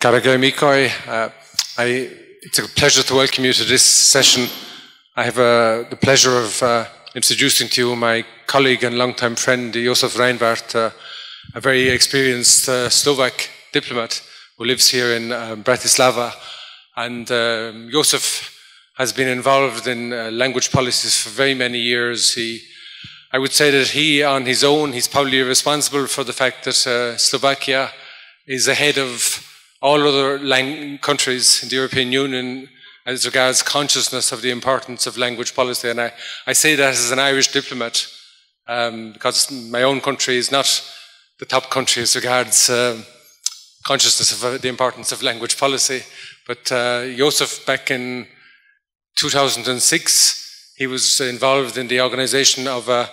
It's a pleasure to welcome you to this session. I have the pleasure of introducing to you my colleague and longtime friend, Jozef Reinvart, a very experienced Slovak diplomat who lives here in Bratislava. And Jozef has been involved in language policies for very many years. I would say that he, on his own, he's probably responsible for the fact that Slovakia is ahead of all other countries in the European Union as regards consciousness of the importance of language policy. And I say that as an Irish diplomat because my own country is not the top country as regards consciousness of the importance of language policy. But Jozef, back in 2006, he was involved in the organization of a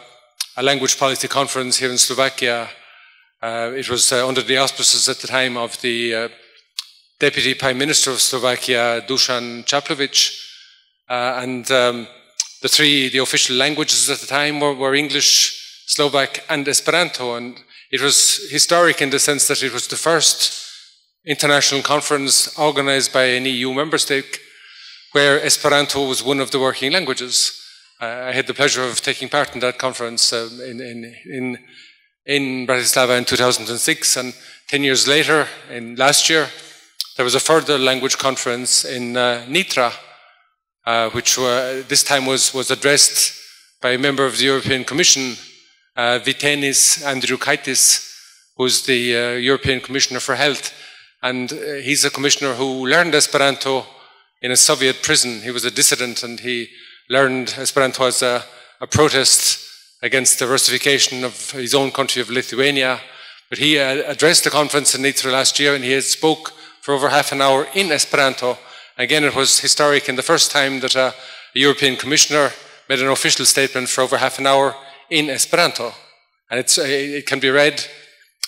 language policy conference here in Slovakia. It was under the auspices at the time of the Deputy Prime Minister of Slovakia, Dusan Čaplović, and the official languages at the time were English, Slovak and Esperanto. And it was historic in the sense that it was the first international conference organized by an EU member state where Esperanto was one of the working languages. I had the pleasure of taking part in that conference in Bratislava in 2006, and 10 years later, last year, there was a further language conference in Nitra, which this time was addressed by a member of the European Commission, Vytenis Andriukaitis, who's the European Commissioner for Health. And he's a commissioner who learned Esperanto in a Soviet prison. He was a dissident and he learned Esperanto as a protest against the Russification of his own country of Lithuania. But he addressed the conference in Nitra last year and he spoke for over half an hour in Esperanto. Again, it was historic and the first time that a European Commissioner made an official statement for over half an hour in Esperanto. And it can be read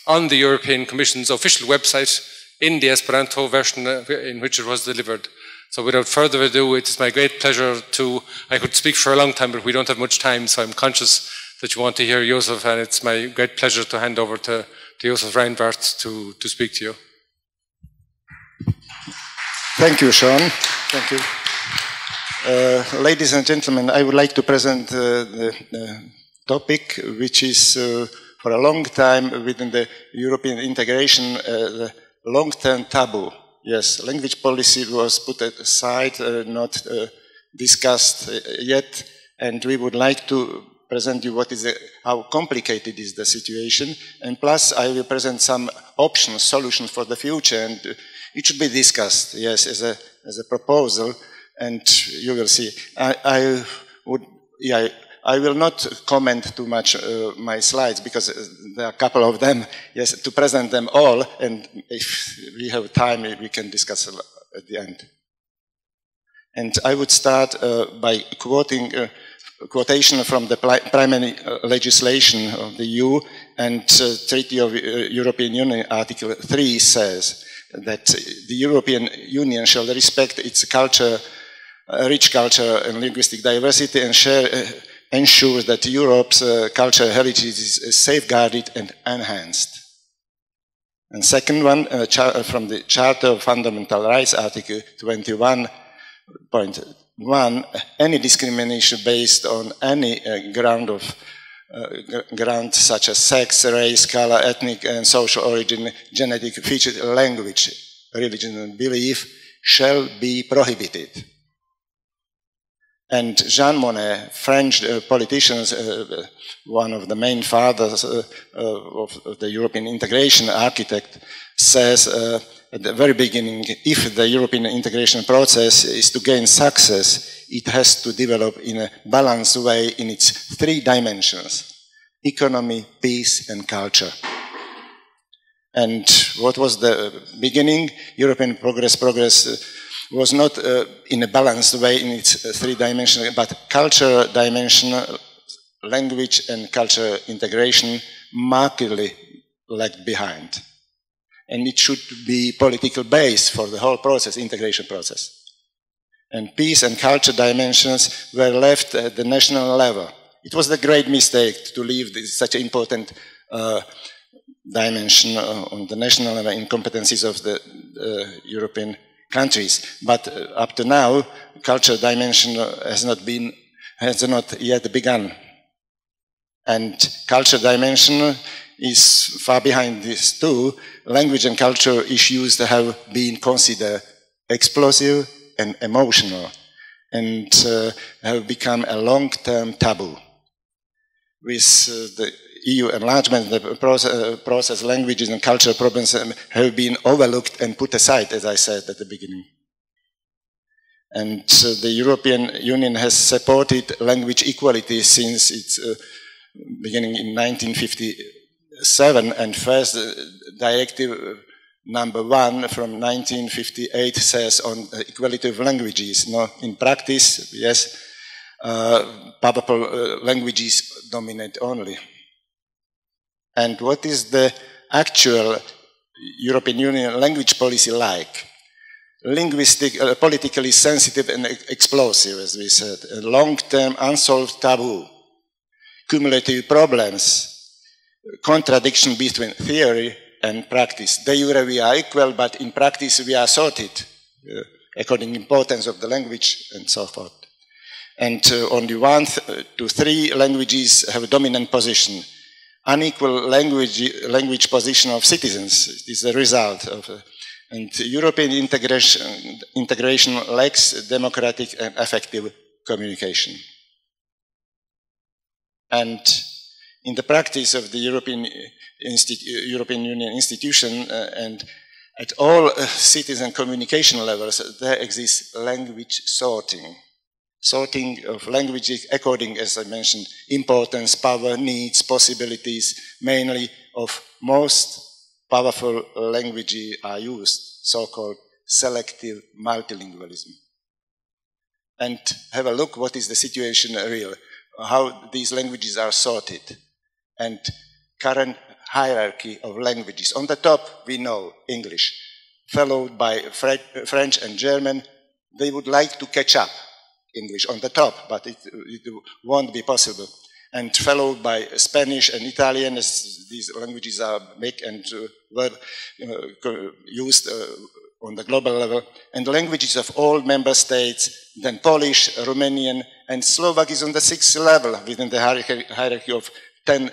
on the European Commission's official website in the Esperanto version in which it was delivered. So without further ado, it is my great pleasure I could speak for a long time, but we don't have much time, so I'm conscious that you want to hear Jozef, and it's my great pleasure to hand over to Jozef Reinvart to speak to you. Thank you, Sean. Thank you. Ladies and gentlemen, I would like to present the topic, which is for a long time within the European integration, the long-term taboo. Yes, language policy was put aside, not discussed yet, and we would like to present you how complicated is the situation, and plus I will present some options, solutions for the future, and it should be discussed, yes, as a proposal, and you will see. I will not comment too much my slides because there are a couple of them, yes, to present them all, and if we have time, we can discuss at the end. And I would start by quotation from the primary legislation of the EU, and Treaty of European Union, Article 3 says that the European Union shall respect its culture, rich culture and linguistic diversity, and ensure that Europe's cultural heritage is safeguarded and enhanced. And second one, from the Charter of Fundamental Rights, Article 21.1, any discrimination based on any ground such as sex, race, color, ethnic and social origin, genetic feature, language, religion and belief shall be prohibited. And Jean Monnet, French politician, one of the main fathers of the European integration, architect, says at the very beginning, if the European integration process is to gain success, it has to develop in a balanced way in its three dimensions: economy, peace and culture. And what was the beginning? European progress was not in a balanced way in its three dimensions, but cultural dimension, language and cultural integration markedly lagged behind. And it should be political base for the whole process, integration process. And peace and culture dimensions were left at the national level. It was the great mistake to leave such an important dimension on the national level in competencies of the European countries. But up to now, cultural dimension has not yet begun. And cultural dimension is far behind this too. Language and culture issues that have been considered explosive and emotional, and have become a long-term taboo. With the EU enlargement, the process, languages and cultural problems have been overlooked and put aside, as I said at the beginning. And the European Union has supported language equality since its beginning in 1957, and first directive number 1 from 1958 says on equality of languages. No, in practice, yes, powerful languages dominate only. And what is the actual European Union language policy like? Linguistic, politically sensitive and explosive, as we said, a long-term unsolved taboo, cumulative problems, contradiction between theory and practice. De jure we are equal, but in practice we are sorted, according to the importance of the language and so forth. And only 1 to 3 languages have a dominant position. Unequal language position of citizens is the result of and European integration lacks democratic and effective communication. And in the practice of the European Union institution and at all citizen communication levels, there exists language sorting. Sorting of languages according, as I mentioned, importance, power, needs, possibilities, mainly of most powerful languages are used, so-called selective multilingualism. And have a look what is the situation real, how these languages are sorted, and current hierarchy of languages. On the top, we know English, followed by French and German. They would like to catch up English on the top, but it won't be possible. And followed by Spanish and Italian, as these languages are big and well used on the global level, and the languages of all member states, then Polish, Romanian, and Slovak is on the 6th level within the hierarchy of 10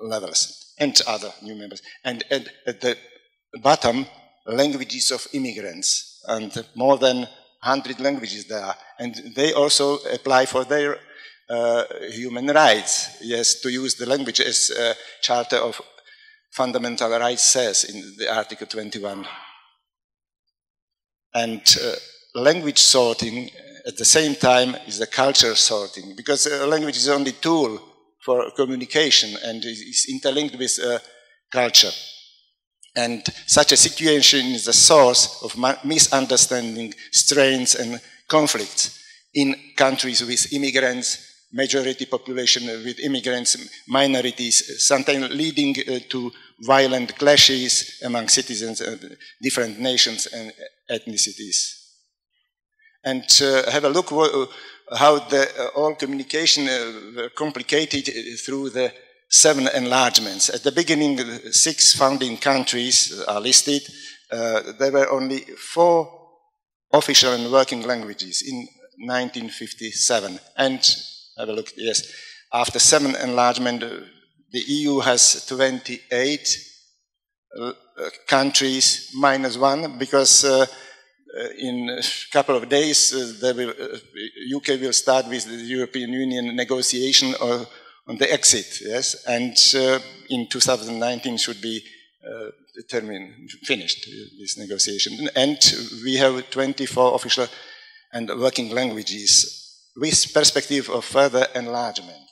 levels, and other new members. And at the bottom, languages of immigrants, and more than 100 languages there are, and they also apply for their human rights, yes, to use the language as Charter of Fundamental Rights says in the Article 21. And language sorting at the same time is the culture sorting, because language is only a tool for communication and is interlinked with culture. And such a situation is the source of misunderstanding, strains, and conflicts in countries with immigrants, majority population with immigrants, minorities, sometimes leading to violent clashes among citizens of different nations and ethnicities. And have a look how all communication complicated through the 7 enlargements. At the beginning, 6 founding countries are listed. There were only 4 official and working languages in 1957. And have a look, yes, after 7 enlargement, the EU has 28 countries minus 1, because in a couple of days, UK will start with the European Union negotiation on the exit, yes, and in 2019 should be finished, this negotiation. And we have 24 official and working languages with perspective of further enlargement.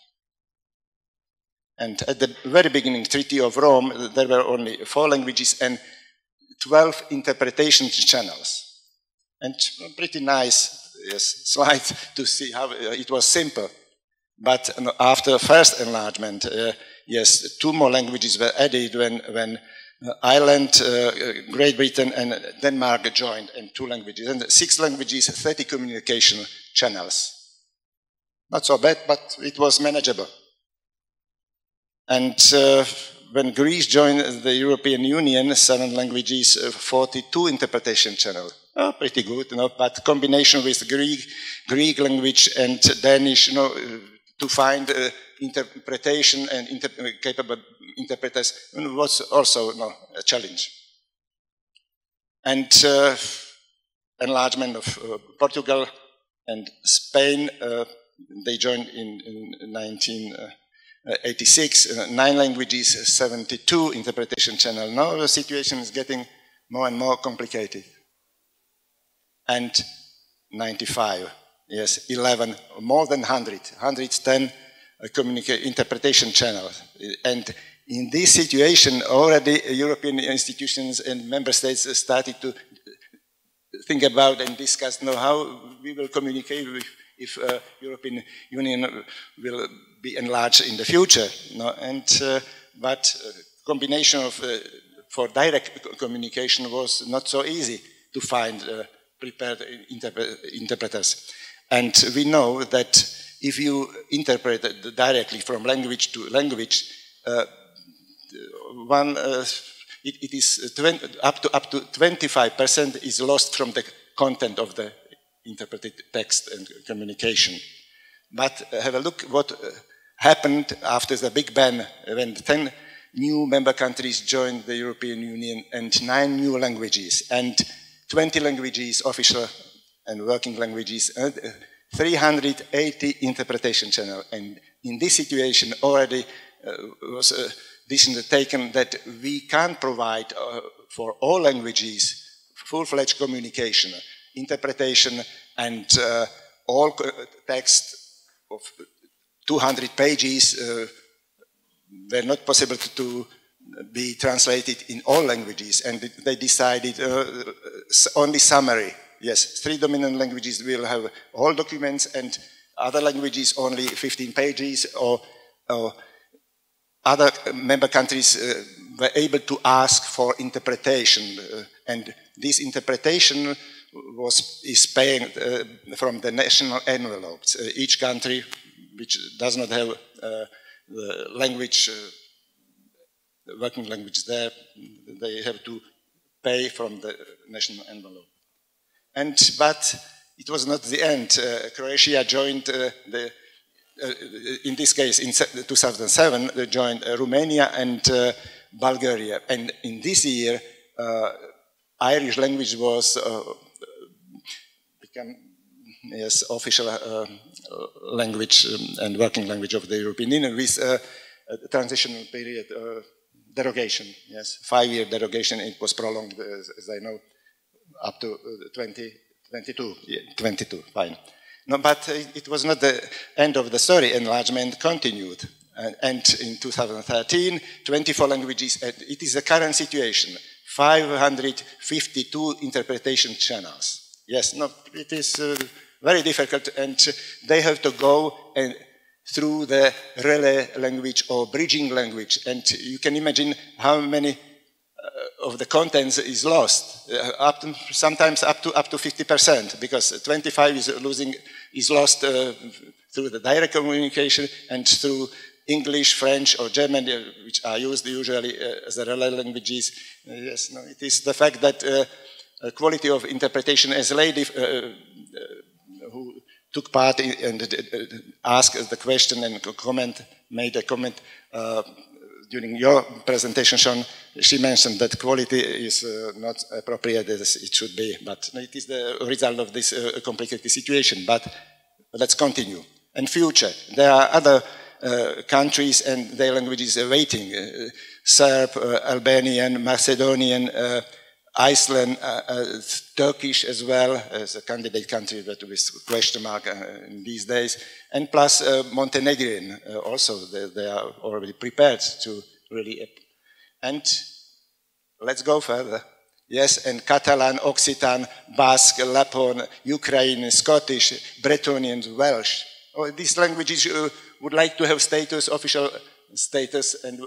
And at the very beginning, Treaty of Rome, there were only 4 languages and 12 interpretation channels. And pretty nice, yes, slide to see how it was simple. But after first enlargement, yes, 2 more languages were added when Ireland, Great Britain, and Denmark joined, and 2 languages. And 6 languages, 30 communication channels. Not so bad, but it was manageable. And when Greece joined the European Union, 7 languages, 42 interpretation channels. Oh, pretty good, but combination with Greek language and Danish, to find interpretation and capable interpreters was also a challenge. And enlargement of Portugal and Spain, they joined in 1986, 9 languages, 72 interpretation channels. Now the situation is getting more and more complicated. And 95, yes, 11, more than 100, 110 interpretation channels. And in this situation, already European institutions and member states started to think about and discuss how we will communicate if European Union will be enlarged in the future. But combination of for direct communication was not so easy to find prepared interpreters. And we know that if you interpret directly from language to language, it is up to 25% is lost from the content of the interpreted text and communication. But have a look what happened after the Big Bang, when 10 new member countries joined the European Union and 9 new languages, and 20 languages, official and working languages, and 380 interpretation channels. And in this situation already was a decision taken that we can provide for all languages full-fledged communication, interpretation, and all text of 200 pages were not possible to be translated in all languages, and they decided only summary. Yes, 3 dominant languages will have all documents, and other languages only 15 pages, or other member countries were able to ask for interpretation, and this interpretation is paying from the national envelopes. Each country which does not have the language, working language there, they have to pay from the national envelope. But it was not the end. Croatia joined in this case, in 2007, they joined Romania and Bulgaria. And in this year, Irish language was become official language and working language of the European Union with a transitional period derogation. Yes, 5-year derogation. It was prolonged, as I know, up to 2022. Yeah, 22. Fine. No, but it was not the end of the story. Enlargement continued. And in 2013, 24 languages. It is the current situation. 552 interpretation channels. Yes, no, it is very difficult, and they have to go through the relay language or bridging language. And you can imagine how many of the contents is lost, sometimes up to 50%, because 25 is lost through the direct communication and through English, French, or German, which are used usually as the relay languages. Yes, no, it is the fact that quality of interpretation, as a lady who took part and asked the question and made a comment during your presentation, Sean, she mentioned that quality is not appropriate as it should be, but it is the result of this complicated situation. But let's continue. And future, there are other countries and their languages waiting. Serb, Albanian, Macedonian, Iceland, Turkish as well, as a candidate country, but with question mark in these days, and plus Montenegrin also, they are already prepared to really, and let's go further. Yes, and Catalan, Occitan, Basque, Lapon, Ukrainian, Scottish, Bretonian, Welsh. These languages would like to have status, official status, and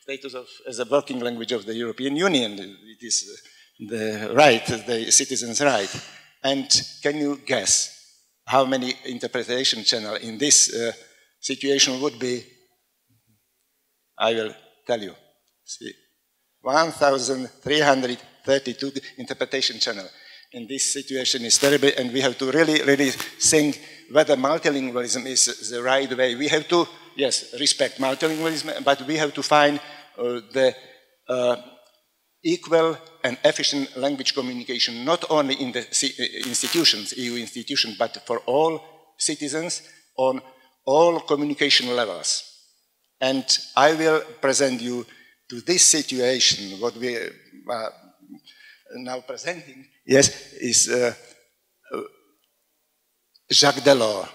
status as a working language of the European Union. It is the right, the citizens' right. And can you guess how many interpretation channels in this situation would be? I will tell you. See, 1,332 interpretation channels. And this situation is terrible, and we have to really, really think whether multilingualism is the right way. We have to, yes, respect multilingualism, but we have to find the equal and efficient language communication, not only in the institutions, EU institutions, but for all citizens on all communication levels. And I will present you to this situation, what we are now presenting, yes, is Jacques Delors,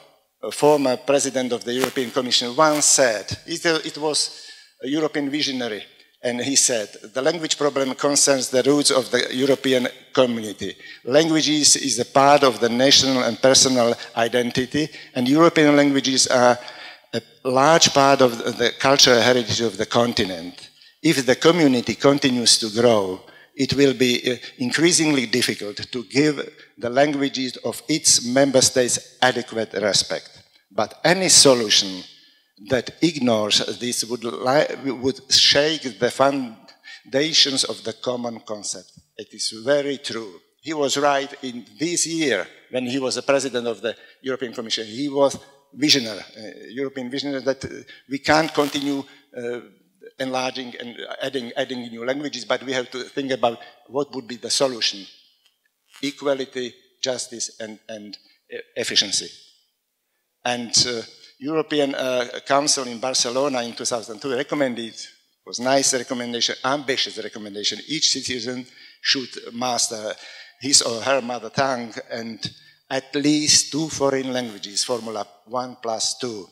a former president of the European Commission, once said, it was a European visionary, and he said, the language problem concerns the roots of the European community. Languages is a part of the national and personal identity, and European languages are a large part of the cultural heritage of the continent. If the community continues to grow, it will be increasingly difficult to give the languages of its member states adequate respect. But any solution that ignores this would shake the foundations of the common concept. It is very true. He was right in this year when he was the president of the European Commission. He was visionary, European visionary, that we can't continue enlarging and adding new languages, but we have to think about what would be the solution. Equality, justice, and efficiency. And European Council in Barcelona in 2002 recommended, it was a nice recommendation, ambitious recommendation, each citizen should master his or her mother tongue and at least 2 foreign languages, formula 1+2.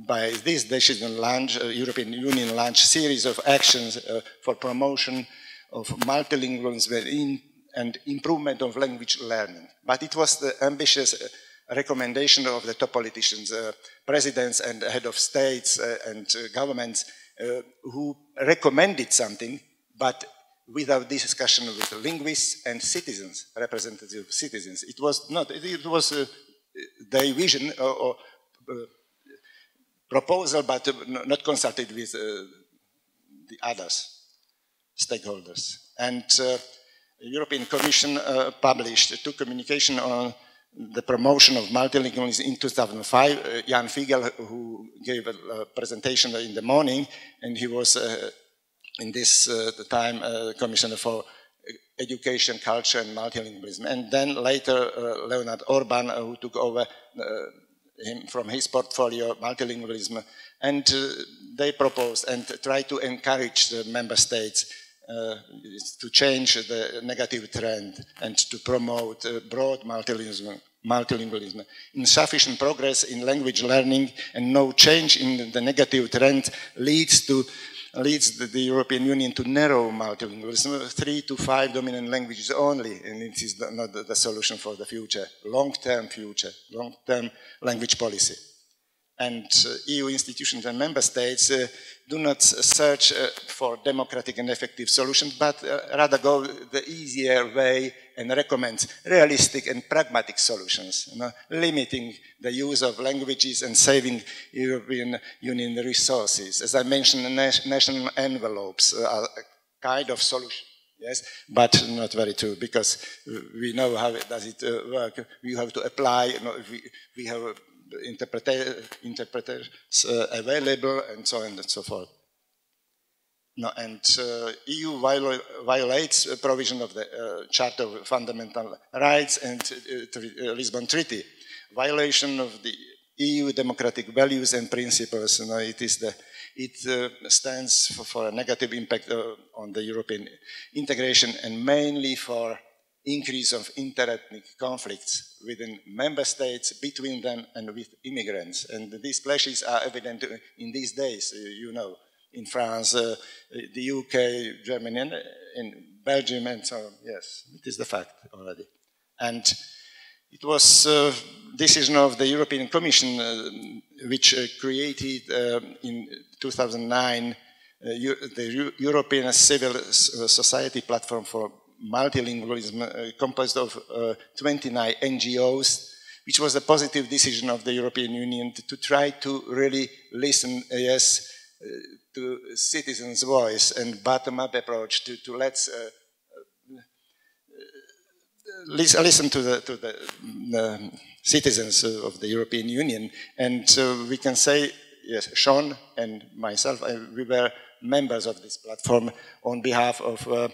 By this decision, European Union launched a series of actions for promotion of multilingualism and improvement of language learning. But it was the ambitious recommendation of the top politicians, presidents and head of states and governments who recommended something, but without discussion with linguists and citizens, representative citizens. It was not, it was their vision or proposal, but not consulted with the others, stakeholders. And the European Commission published 2 communications on the promotion of multilingualism in 2005. Jan Figel, who gave a presentation in the morning, and he was in this time Commissioner for Education, Culture and Multilingualism. And then later Leonard Orban, who took over him from his portfolio, multilingualism, and they proposed and tried to encourage the member states to change the negative trend and to promote broad multilingualism. Insufficient progress in language learning and no change in the negative trend leads the European Union to narrow multilingualism, 3 to 5 dominant languages only, and it is not the solution for the future, long-term language policy. And EU institutions and member states do not search for democratic and effective solutions, but rather go the easier way and recommend realistic and pragmatic solutions, limiting the use of languages and saving European Union resources. As I mentioned, national envelopes are a kind of solution, yes, but not very true, because we know how does it work. We have to apply, we have interpreters available, and so on and so forth. No, and EU violates a provision of the Charter of Fundamental Rights and Lisbon Treaty. Violation of the EU democratic values and principles. It stands for a negative impact on the European integration and mainly for increase of interethnic conflicts within member states, between them and with immigrants. And these clashes are evident in these days, you know, in France, the UK, Germany, and in Belgium, and so on. Yes, it is the fact already. And it was a decision of the European Commission which created in 2009 the European Civil Society Platform for Multilingualism, composed of 29 NGOs, which was a positive decision of the European Union to try to really listen, yes, to citizens' voice and bottom-up approach to let's listen to the citizens of the European Union. And we can say, yes, Sean and myself, we were members of this platform on behalf of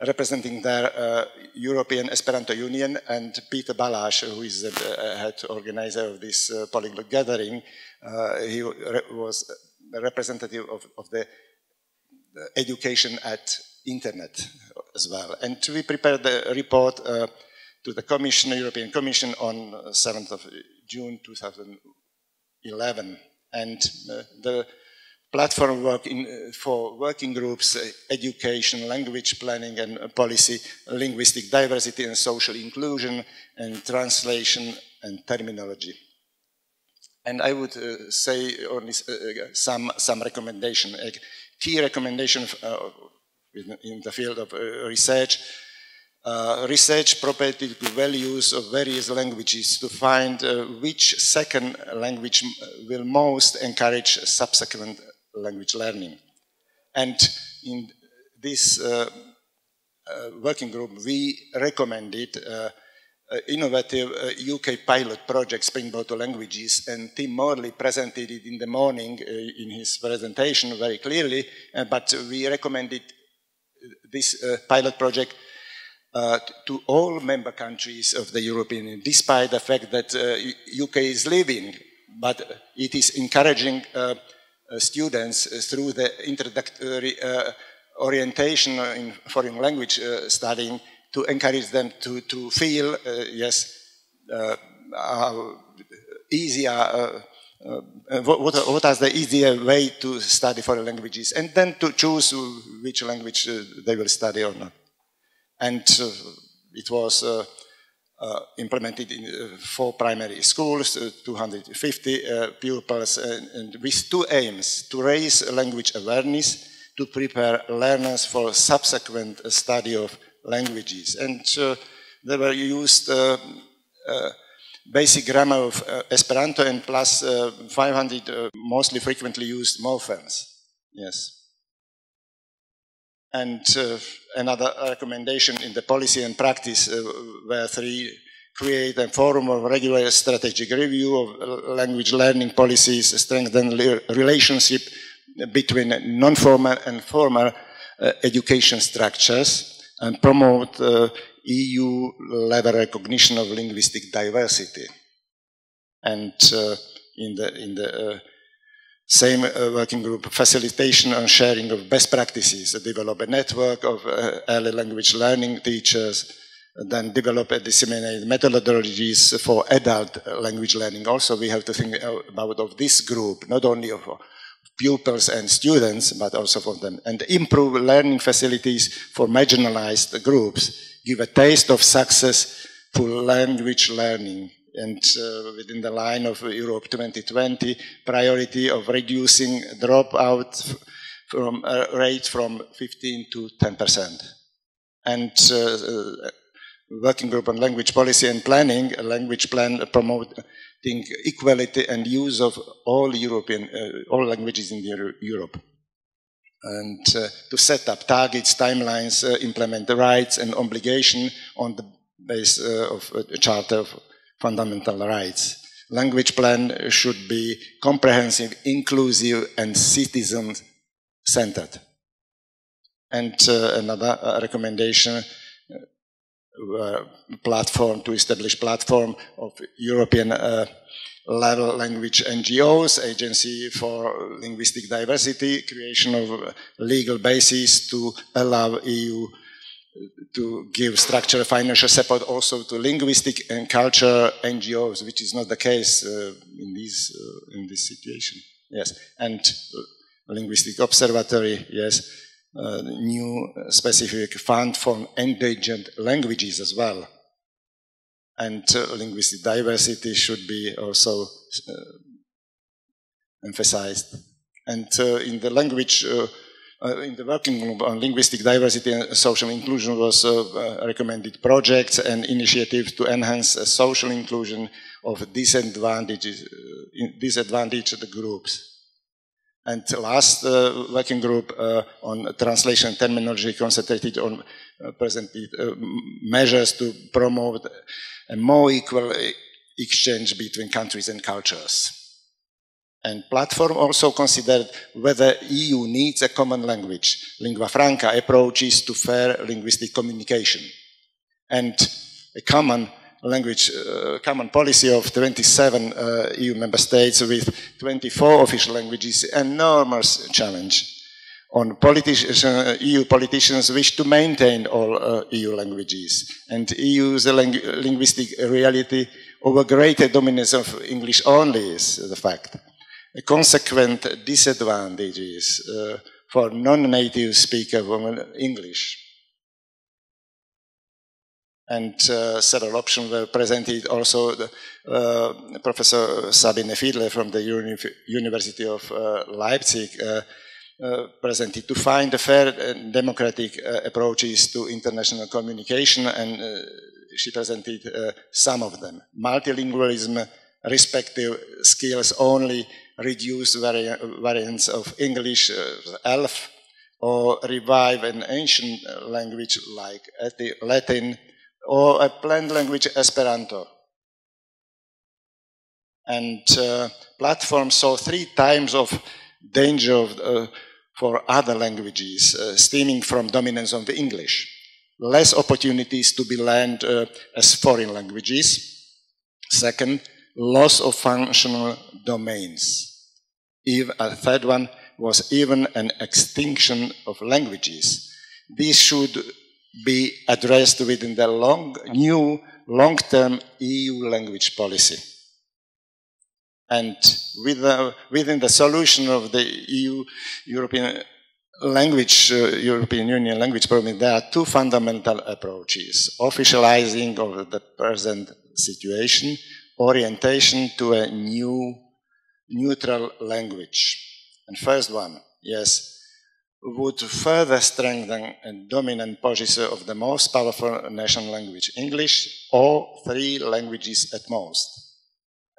representing their European Esperanto Union, and Peter Balázs, who is the head organizer of this Polyglot gathering, he was a representative of the education at internet as well. And we prepared the report to the Commission, European Commission, on 7th of June 2011. And the platform work for working groups, education, language planning and policy, linguistic diversity and social inclusion, and translation and terminology. And I would say only some recommendation. A key recommendation in the field of research, research property to values of various languages to find which second language will most encourage subsequent language learning. And in this working group, we recommended innovative UK pilot project, Springboard to Languages, and Tim Morley presented it in the morning in his presentation very clearly, but we recommended this pilot project to all member countries of the European Union, despite the fact that UK is leaving, but it is encouraging students through the introductory orientation in foreign language studying to encourage them to feel, yes, easier, what is the easier way to study foreign languages, and then to choose which language they will study or not. And it was implemented in 4 primary schools, 250 pupils, and with 2 aims: to raise language awareness, to prepare learners for subsequent study of languages. And they were used basic grammar of Esperanto and plus 500 mostly frequently used morphemes. Yes. And another recommendation in the policy and practice were 3: create a forum of regular strategic review of language learning policies, strengthen relationship between non-formal and formal education structures, and promote EU-level recognition of linguistic diversity. And in the same working group, facilitation and sharing of best practices, develop a network of early language learning teachers, then develop and disseminate methodologies for adult language learning. Also, we have to think about of this group, not only of pupils and students, but also for them, and improve learning facilities for marginalized groups, give a taste of successful language learning, and within the line of Europe 2020, priority of reducing dropout from rate from 15 to 10%. And working group on language policy and planning, a language plan promoting equality and use of all all languages in Europe. And to set up targets, timelines, implement the rights and obligation on the basis of a Charter of Fundamental Rights. Language plan should be comprehensive, inclusive, and citizen-centered. And another recommendation, platform to establish platform of European level language NGOs, Agency for Linguistic Diversity, creation of legal basis to allow EU to give structural financial support also to linguistic and cultural NGOs, which is not the case in this situation. Yes, and linguistic observatory. Yes, new specific fund for endangered languages as well. And linguistic diversity should be also emphasized. And in the language. In the working group on linguistic diversity and social inclusion was recommended projects and initiatives to enhance social inclusion of disadvantaged groups. And the last working group on translation terminology concentrated on presented measures to promote a more equal exchange between countries and cultures. And platform also considered whether EU needs a common language, lingua franca approaches to fair linguistic communication. And a common language, common policy of 27 EU member states with 24 official languages, an enormous challenge. On EU politicians wish to maintain all EU languages, and EU's linguistic reality over greater dominance of English only is the fact. A consequent disadvantages for non-native speakers of English. And several options were presented also. Professor Sabine Fiedler from the University of Leipzig presented to find a fair and democratic approaches to international communication, and she presented some of them. Multilingualism, respective skills only, reduced variants of English, ELF, or revive an ancient language like Latin, or a planned language Esperanto. And platforms saw 3 times of danger for other languages stemming from dominance of the English. Less opportunities to be learned as foreign languages. Second, loss of functional domains. A third one was even an extinction of languages. This should be addressed within the new long-term EU language policy. And within the solution of the European Union language problem, there are 2 fundamental approaches: officializing of the present situation, orientation to a new neutral language. And first one, yes, would further strengthen a dominant position of the most powerful national language, English, or 3 languages at most,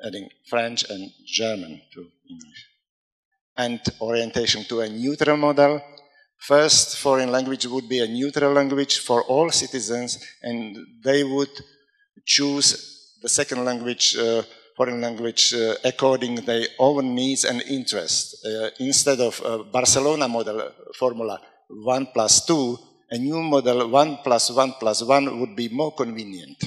adding French and German to English. And orientation to a neutral model. First, foreign language would be a neutral language for all citizens, and they would choose the second language, foreign language, according to their own needs and interests. Instead of Barcelona model formula 1+2, a new model 1+1+1 would be more convenient.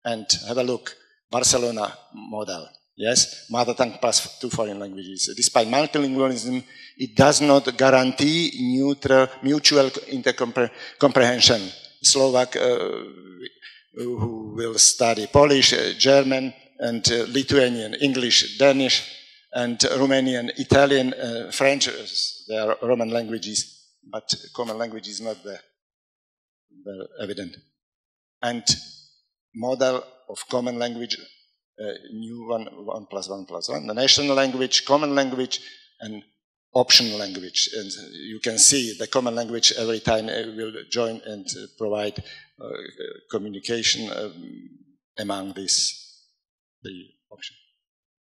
And have a look, Barcelona model. Yes, mother tongue plus 2 foreign languages. Despite multilingualism, it does not guarantee mutual comprehension. Slovak who will study Polish, German, and Lithuanian, English, Danish, and Romanian, Italian, French. They are Roman languages, but common language is not there. Evident. And model of common language, new 1+1+1, the national language, common language, and optional language. And you can see the common language every time will join and provide communication among these 3 options.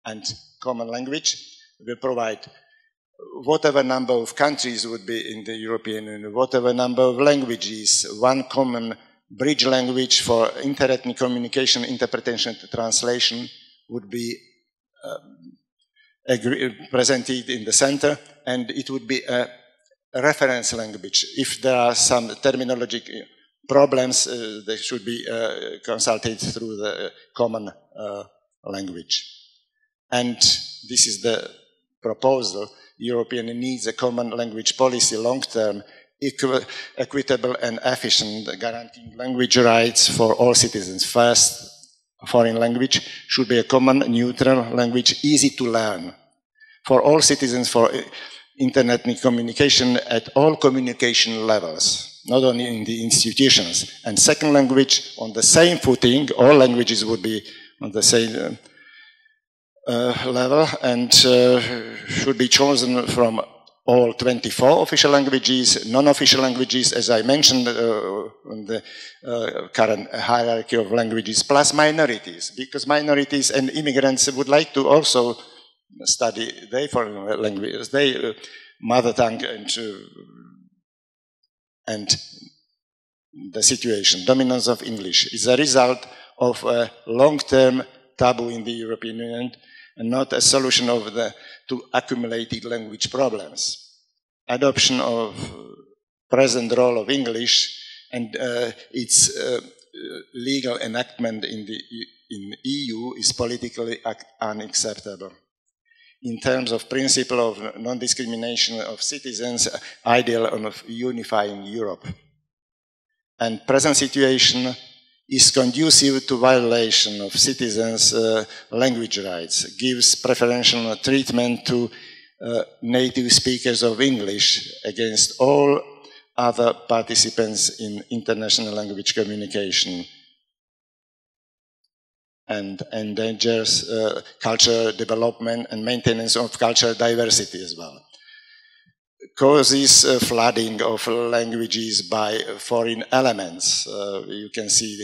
And common language will provide whatever number of countries would be in the European Union, whatever number of languages, one common bridge language for interethnic communication, interpretation, and translation would be presented in the center, and it would be a reference language. If there are some terminological problems, they should be consulted through the common language. And this is the proposal. European needs a common language policy long-term, equitable and efficient, guaranteeing language rights for all citizens. First, foreign language should be a common, neutral language, easy to learn for all citizens, for internet communication at all communication levels, not only in the institutions. And second language, on the same footing, all languages would be on the same level, and should be chosen from all 24 official languages, non-official languages, as I mentioned, in the current hierarchy of languages, plus minorities, because minorities and immigrants would like to also study their foreign language, their mother tongue, and the situation. Dominance of English is a result of a long-term taboo in the European Union and not a solution of to accumulated language problems. Adoption of present role of English and its legal enactment in EU is politically unacceptable. In terms of principle of non-discrimination of citizens, ideal of unifying Europe. And present situation is conducive to violation of citizens' language rights, gives preferential treatment to native speakers of English against all other participants in international language communication, and endangers cultural development and maintenance of cultural diversity as well. Causes flooding of languages by foreign elements. You can see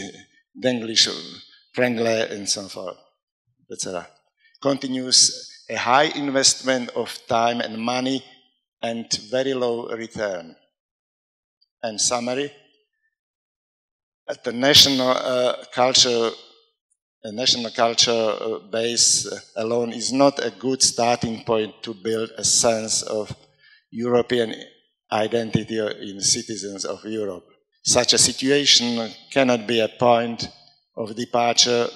the English, Franglais, and so forth, etc. Continues a high investment of time and money and very low return. And summary, at the national culture base alone is not a good starting point to build a sense of European identity in citizens of Europe. Such a situation cannot be a point of departure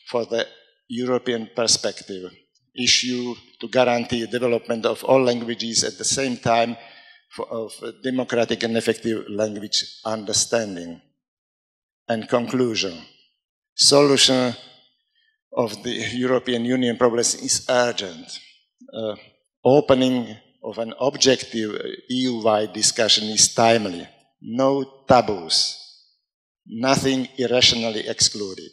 for the European perspective. Issue to guarantee the development of all languages at the same time of democratic and effective language understanding. And conclusion. Solution of the European Union problems is urgent. Opening of an objective EU-wide discussion is timely. No taboos. Nothing irrationally excluded.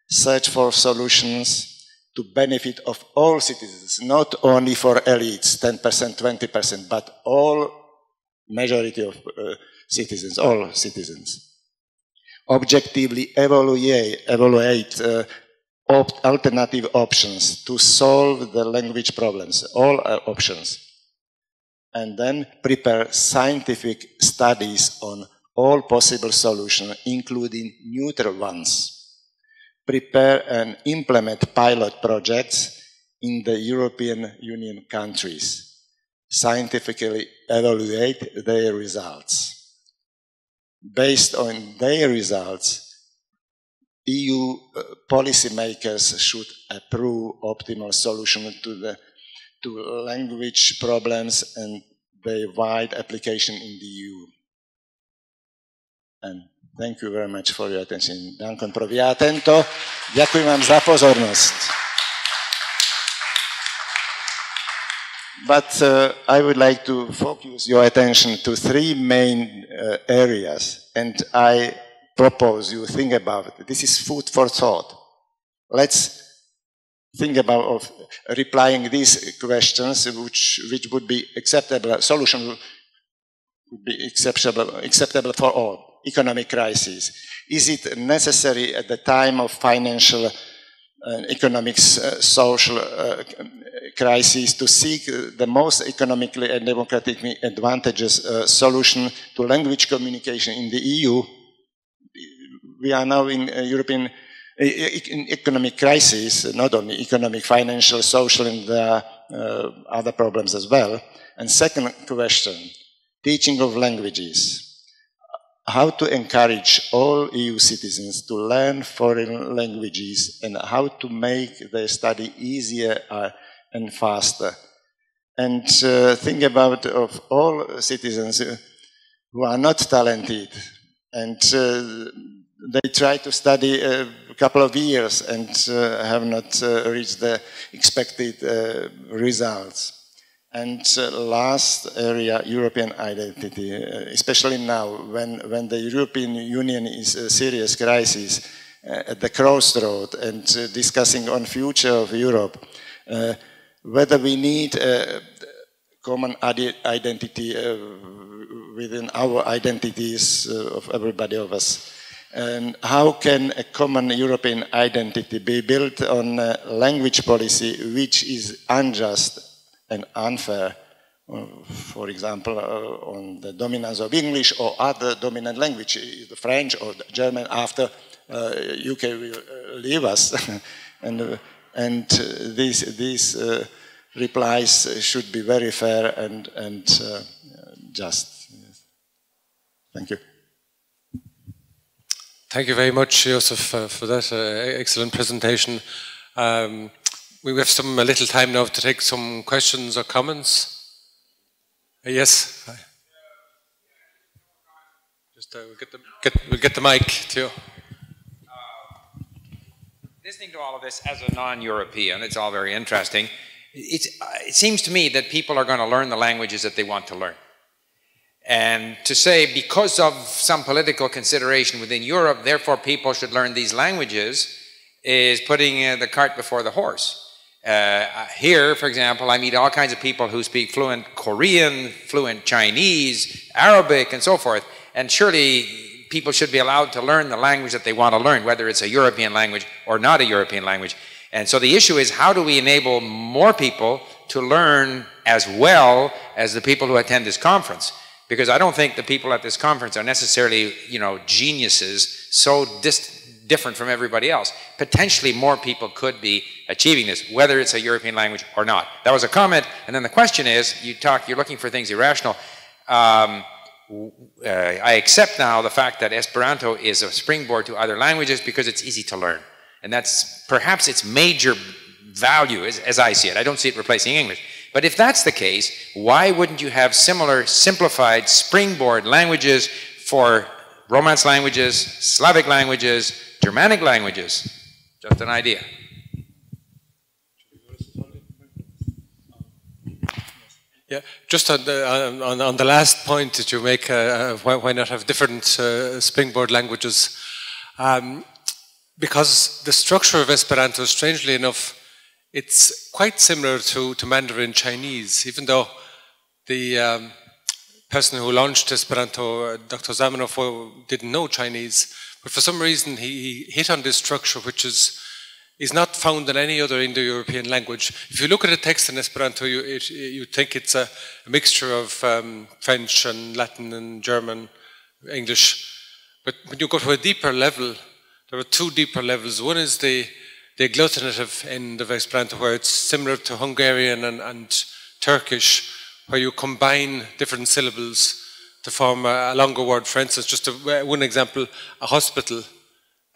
Search for solutions to benefit of all citizens, not only for elites, 10%, 20%, but all majority of citizens, all citizens. Objectively evaluate alternative options to solve the language problems, all options. And then prepare scientific studies on all possible solutions, including neutral ones. Prepare and implement pilot projects in the European Union countries. Scientifically evaluate their results. Based on their results, EU policymakers should approve optimal solutions to language problems and their wide application in the EU. And thank you very much for your attention. Ďakujem pro atento. Ďakujem vám za pozornosť. But I would like to focus your attention to three main areas, and I propose you think about it. This is food for thought. Let's think about replying these questions, which would be acceptable. Solution would be acceptable for all. Economic crisis. Is it necessary at the time of financial economic, social crisis to seek the most economically and democratically advantageous solution to language communication in the EU? We are now in European economic crisis, not only economic, financial, social, and other problems as well. And second question, teaching of languages. How to encourage all EU citizens to learn foreign languages and how to make their study easier and faster. And think about of all citizens who are not talented and they try to study a couple of years and have not reached the expected results. And last area, European identity, especially now when the European Union is a serious crisis at the crossroad and discussing on future of Europe, whether we need a common identity within our identities of everybody of us. And how can a common European identity be built on a language policy which is unjust and unfair? For example, on the dominance of English or other dominant language, the French or the German after UK will leave us. and these replies should be very fair and just. Thank you. Thank you very much, Jozef, for that excellent presentation. We have a little time now to take some questions or comments. Yes. Just we'll get the mic to you. Listening to all of this as a non-European, it's all very interesting. It seems to me that people are going to learn the languages that they want to learn. And to say because of some political consideration within Europe, therefore people should learn these languages is putting the cart before the horse. Here, for example, I meet all kinds of people who speak fluent Korean, fluent Chinese, Arabic, and so forth. And surely people should be allowed to learn the language that they want to learn, whether it's a European language or not a European language. And so the issue is, how do we enable more people to learn as well as the people who attend this conference? Because I don't think the people at this conference are necessarily, geniuses, so different from everybody else. Potentially more people could be achieving this, whether it's a European language or not. That was a comment, and then the question is, you're looking for things irrational. I accept now the fact that Esperanto is a springboard to other languages because it's easy to learn. And that's perhaps its major value, as I see it. I don't see it replacing English. But if that's the case, why wouldn't you have similar simplified springboard languages for Romance languages, Slavic languages, Germanic languages? Just an idea. Yeah, just on the last point that you make, why not have different springboard languages? Because the structure of Esperanto, strangely enough, it's quite similar to Mandarin Chinese, even though the person who launched Esperanto, Dr. Zamenhof, didn't know Chinese, but for some reason he hit on this structure which is not found in any other Indo-European language. If you look at a text in Esperanto, you think it's a mixture of French and Latin and German, English. But when you go to a deeper level, there are two deeper levels. One is the agglutinative end of Esperanto, where it's similar to Hungarian and Turkish, where you combine different syllables to form a longer word. For instance, just one example, a hospital,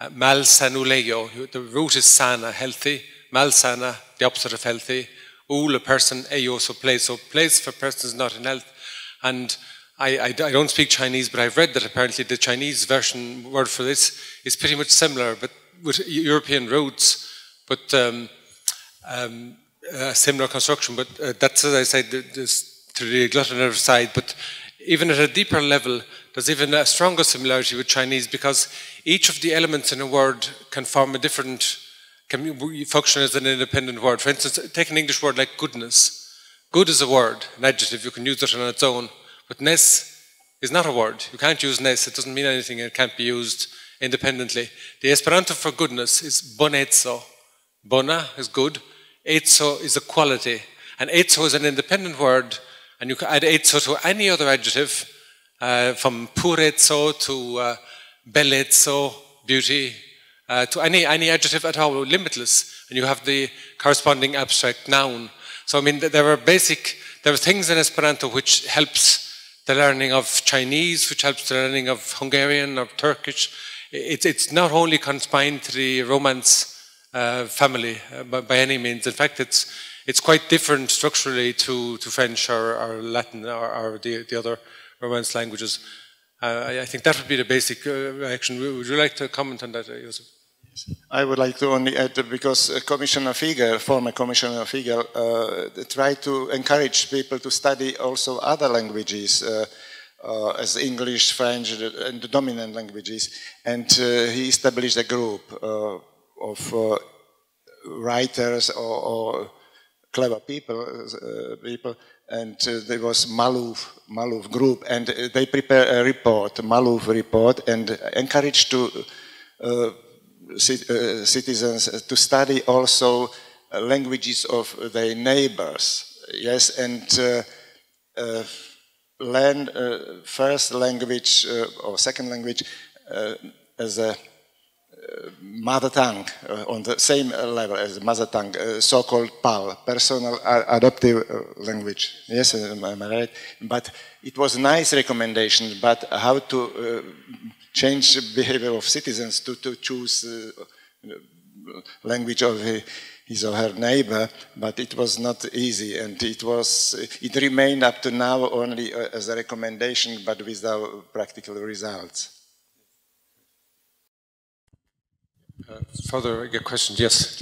malsanuleyo, the root is sana, healthy, malsana, the opposite of healthy, ul, a person, eyo, so place for persons not in health. And I don't speak Chinese, but I've read that apparently the Chinese version word for this is pretty much similar, but with European roots, but similar construction. But that's, as I said, to the agglutinative side. But even at a deeper level, there's even a stronger similarity with Chinese, because each of the elements in a word can form a different, can function as an independent word. For instance, take an English word like goodness. Good is a word, an adjective, you can use it on its own. But ness is not a word. You can't use ness, it doesn't mean anything, it can't be used independently. The Esperanto for goodness is bonetso. Bona is good, etso is a quality. And etso is an independent word, and you can add etso to any other adjective, from puretso to belletso, beauty, to any adjective at all, limitless. And you have the corresponding abstract noun. So I mean, there are things in Esperanto which helps the learning of Chinese, which helps the learning of Hungarian or Turkish. It's not only confined to the Romance family by any means. In fact, it's quite different structurally to French or Latin or the other Romance languages. I think that would be the basic reaction. Would you like to comment on that, Jozef? I would like to only add, because Commissioner Figel, former Commissioner Figel, tried to encourage people to study also other languages, as English, French, and the dominant languages. And he established a group of writers or clever people and there was Maluf group, and they prepared a report, Maluf report, and encouraged to citizens to study also languages of their neighbors, yes, and learn first language or second language as a mother tongue, on the same level as mother tongue, so-called PAL, personal adoptive language. Yes, am I right? But it was a nice recommendation, but how to change the behavior of citizens to choose language of his or her neighbor, but it was not easy, and it remained up to now only as a recommendation, but without practical results. Further questions? Yes.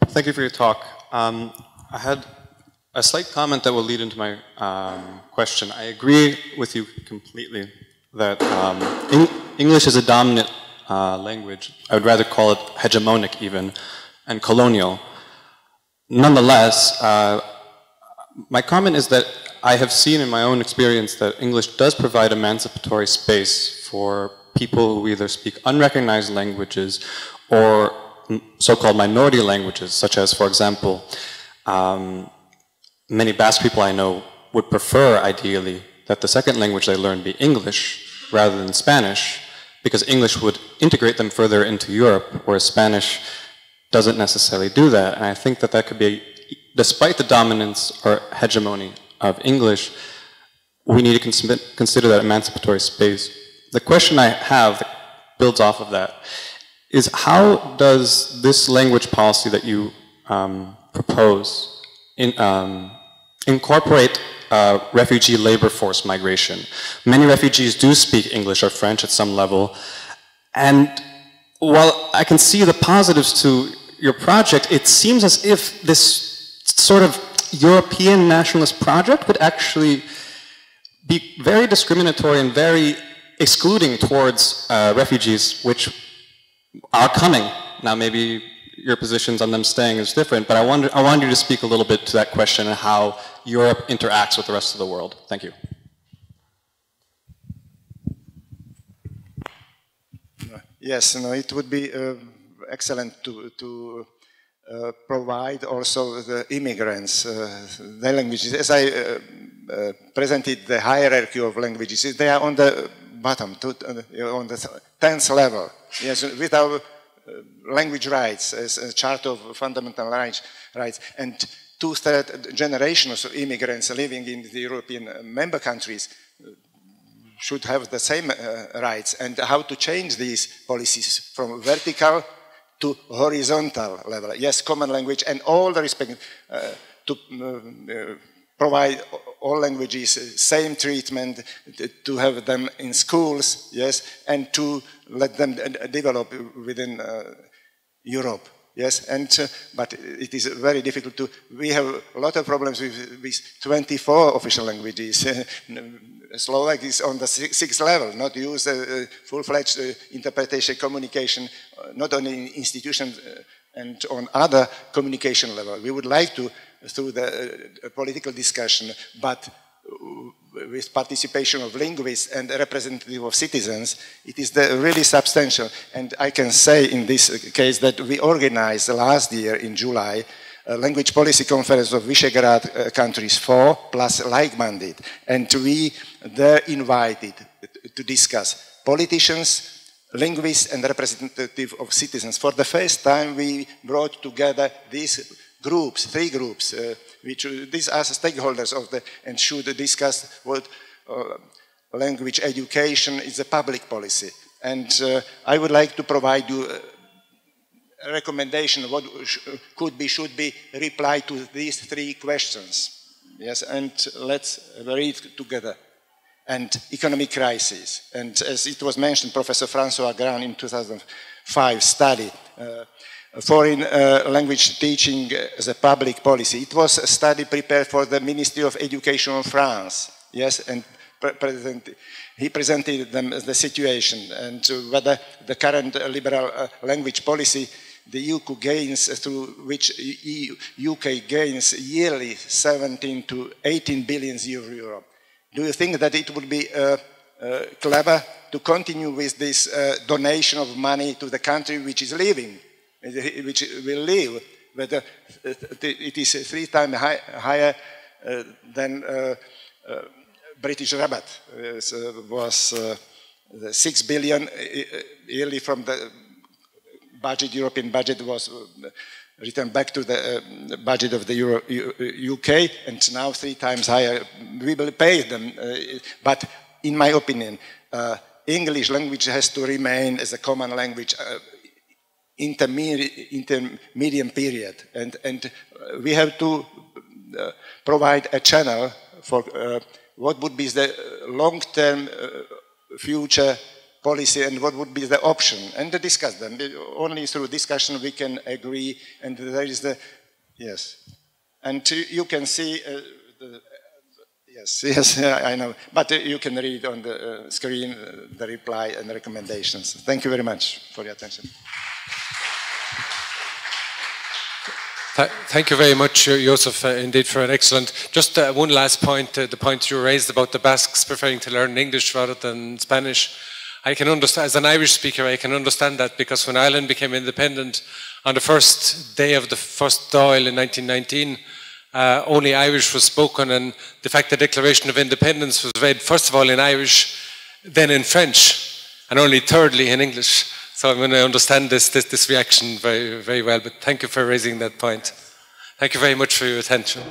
Thank you for your talk. I had a slight comment that will lead into my question. I agree with you completely that English is a dominant language. I would rather call it hegemonic even, and colonial. Nonetheless, my comment is that I have seen in my own experience that English does provide emancipatory space for people who either speak unrecognized languages or so-called minority languages, such as, for example, many Basque people I know would prefer, ideally, that the second language they learn be English rather than Spanish, because English would integrate them further into Europe, whereas Spanish doesn't necessarily do that. And I think that that could be, despite the dominance or hegemony of English, we need to consider that emancipatory space. The question I have that builds off of that is, how does this language policy that you propose incorporate refugee labor force migration? Many refugees do speak English or French at some level, and while I can see the positives to your project, it seems as if this sort of European nationalist project would actually be very discriminatory and very excluding towards refugees, which are coming. Now maybe your positions on them staying is different, but I want you to speak a little bit to that question and how Europe interacts with the rest of the world. Thank you. Yes, no, it would be excellent to provide also the immigrants their languages. As I presented the hierarchy of languages, they are on the bottom, on the 10th level. Yes, without language rights, as a Charter of Fundamental Rights, and two-third generations of immigrants living in the European member countries should have the same rights, and how to change these policies from vertical to horizontal level. Yes, common language and all the respect to provide all languages same treatment, to have them in schools, yes, and to let them develop within Europe. Yes, and but it is very difficult to. We have a lot of problems with 24 official languages. Slovak is on the 6th level, not use full-fledged interpretation, communication, not only in institutions and on other communication level. We would like to, through the political discussion, but with participation of linguists and representative of citizens, it is really substantial. And I can say in this case that we organized last year in July a language policy conference of Visegrad countries 4 plus like-minded, and we there invited to discuss politicians, linguists and representative of citizens. For the first time we brought together these groups, 3 groups, these are stakeholders of and should discuss what language education is a public policy. And I would like to provide you a recommendation what should be replied to these 3 questions. Yes, and let's read together. And economic crisis. And as it was mentioned, Professor François Gran in 2005 study, foreign language teaching as a public policy. It was a study prepared for the Ministry of Education of France. Yes, and he presented them as the situation and whether the current liberal language policy the UK gains, through which UK gains yearly 17 to 18 billion euro. Do you think that it would be clever to continue with this donation of money to the country which is living, which will live, but it is 3 times higher than British rabat? Was 6 billion yearly from the budget, European budget was returned back to the budget of the UK, and now 3 times higher. We will pay them, but in my opinion, English language has to remain as a common language intermediate period, and we have to provide a channel for what would be the long-term future policy and what would be the option, and to discuss them. Only through discussion we can agree, and there is the, yes. And you can see, yes, I know, but you can read on the screen the reply and the recommendations. Thank you very much for your attention. Thank you very much, Jozef, indeed, for an excellent. Just one last point, the point you raised about the Basques preferring to learn English rather than Spanish. I can understand, as an Irish speaker, I can understand that, because when Ireland became independent on the first day of the first Dáil in 1919, only Irish was spoken, and the fact the Declaration of Independence was read first of all in Irish, then in French, and only thirdly in English. So I'm going to understand this reaction very, very well, but thank you for raising that point. Thank you very much for your attention.